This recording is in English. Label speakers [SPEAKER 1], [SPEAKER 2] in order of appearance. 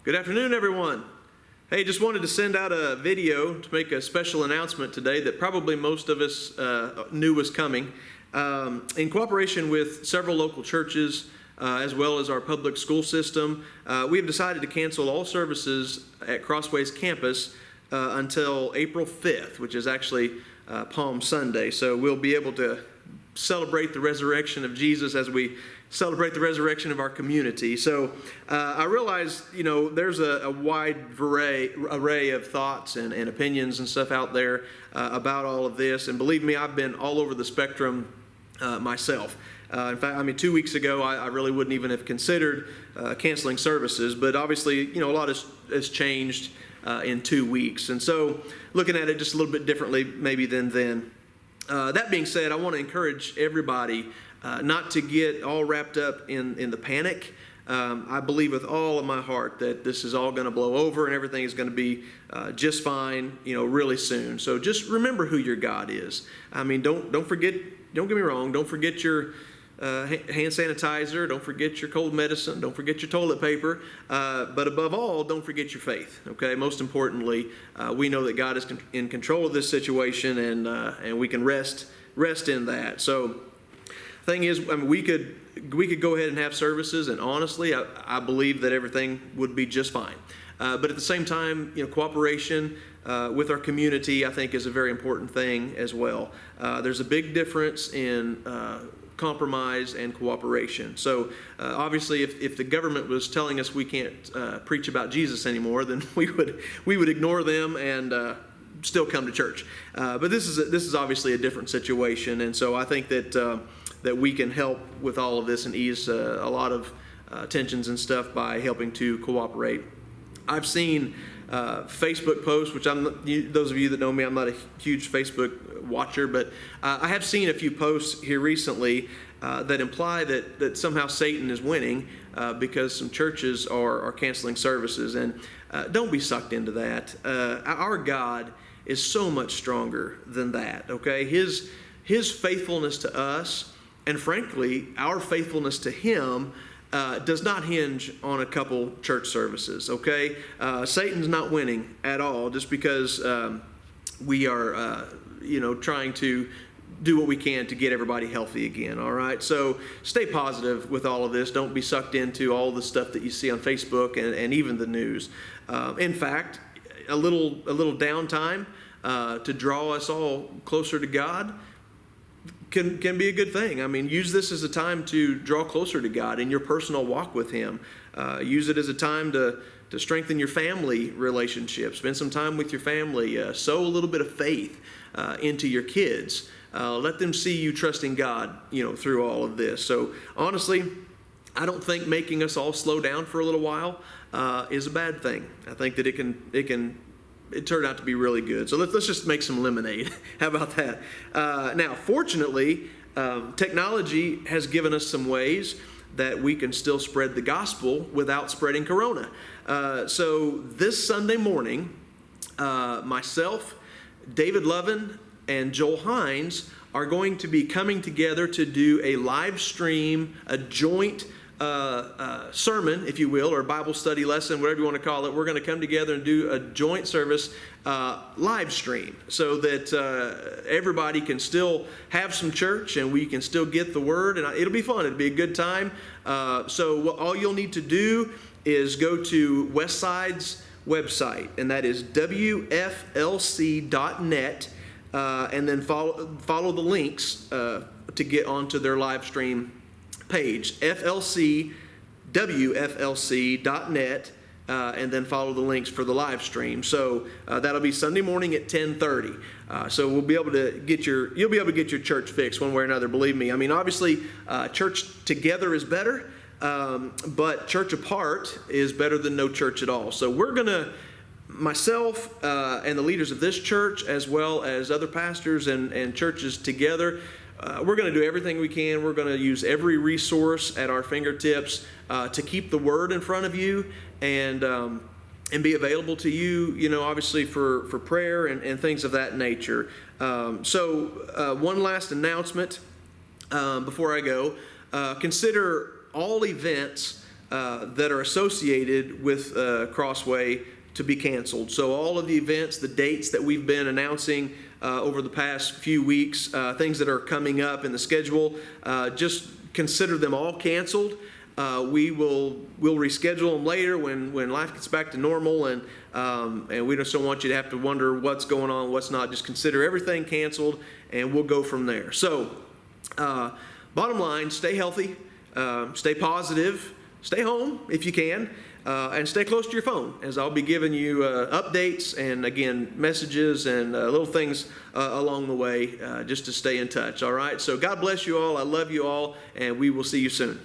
[SPEAKER 1] Good afternoon, everyone. Hey, just wanted to send out a video to make a special announcement today that probably most of us knew was coming. In cooperation with several local churches, as well as our public school system, we have decided to cancel all services at Crossway's campus until April 5th, which is actually Palm Sunday. So we'll be able to celebrate the resurrection of Jesus as we celebrate the resurrection of our community. So I realize, there's a wide array of thoughts and opinions and stuff out there about all of this. And believe me, I've been all over the spectrum myself. In fact, 2 weeks ago, I really wouldn't even have considered canceling services. But obviously, a lot has changed in 2 weeks. And so looking at it just a little bit differently maybe than then. That being said, I want to encourage everybody not to get all wrapped up in the panic. I believe with all of my heart that this is all going to blow over and everything is going to be just fine, really soon. So just remember who your God is. Don't forget. Don't get me wrong. Don't forget your hand sanitizer. Don't forget your cold medicine. Don't forget your toilet paper. But above all, don't forget your faith. Okay. Most importantly, we know that God is in control of this situation, and we can rest in that. So, thing is, we could go ahead and have services, and honestly, I believe that everything would be just fine. But at the same time, cooperation with our community, I think, is a very important thing as well. There's a big difference in compromise and cooperation. So obviously, if the government was telling us we can't preach about Jesus anymore, then we would ignore them and still come to church. But this is obviously a different situation, and so I think that we can help with all of this and ease a lot of tensions and stuff by helping to cooperate. I've seen Facebook posts, which those of you that know me, I'm not a huge Facebook watcher, but I have seen a few posts here recently that imply that somehow Satan is winning because some churches are canceling services. And don't be sucked into that. Our God is so much stronger than that, okay? His faithfulness to us, and frankly, our faithfulness to Him does not hinge on a couple church services, okay? Satan's not winning at all just because we are, trying to do what we can to get everybody healthy again, all right? So stay positive with all of this. Don't be sucked into all the stuff that you see on Facebook and even the news. In fact, a little downtime to draw us all closer to God can be a good thing. Use this as a time to draw closer to God in your personal walk with Him. Use it as a time to strengthen your family relationships. Spend some time with your family. Sow a little bit of faith into your kids. Let them see you trusting God, through all of this. So honestly, I don't think making us all slow down for a little while is a bad thing. I think that it turned out to be really good. So let's just make some lemonade. How about that? Now, fortunately, technology has given us some ways that we can still spread the gospel without spreading corona. So this Sunday morning, myself, David Lovin, and Joel Hines are going to be coming together to do a live stream, a joint sermon, if you will, or Bible study lesson, whatever you want to call it. We're going to come together and do a joint service live stream so that everybody can still have some church and we can still get the word, and it'll be fun. It'll be a good time. So all you'll need to do is go to Westside's website, and that is wflc.net, and then follow the links to get onto their live stream page, wflc.net, and then follow the links for the live stream. So that'll be Sunday morning at 10:30. So you'll be able to get your church fixed one way or another. Believe me. Obviously, church together is better, but church apart is better than no church at all. So we're gonna. Myself and the leaders of this church, as well as other pastors and churches together, we're going to do everything we can. We're going to use every resource at our fingertips to keep the Word in front of you and be available to you, obviously for prayer and things of that nature. So one last announcement before I go. Consider all events that are associated with Crossway to be canceled. So all of the events, the dates that we've been announcing over the past few weeks, things that are coming up in the schedule, just consider them all canceled. We'll reschedule them later when life gets back to normal, and we just don't want you to have to wonder what's going on, what's not. Just consider everything canceled, and we'll go from there. So, bottom line, stay healthy, stay positive, stay home if you can, and stay close to your phone, as I'll be giving you updates and, again, messages and little things along the way just to stay in touch, all right? So God bless you all. I love you all, and we will see you soon.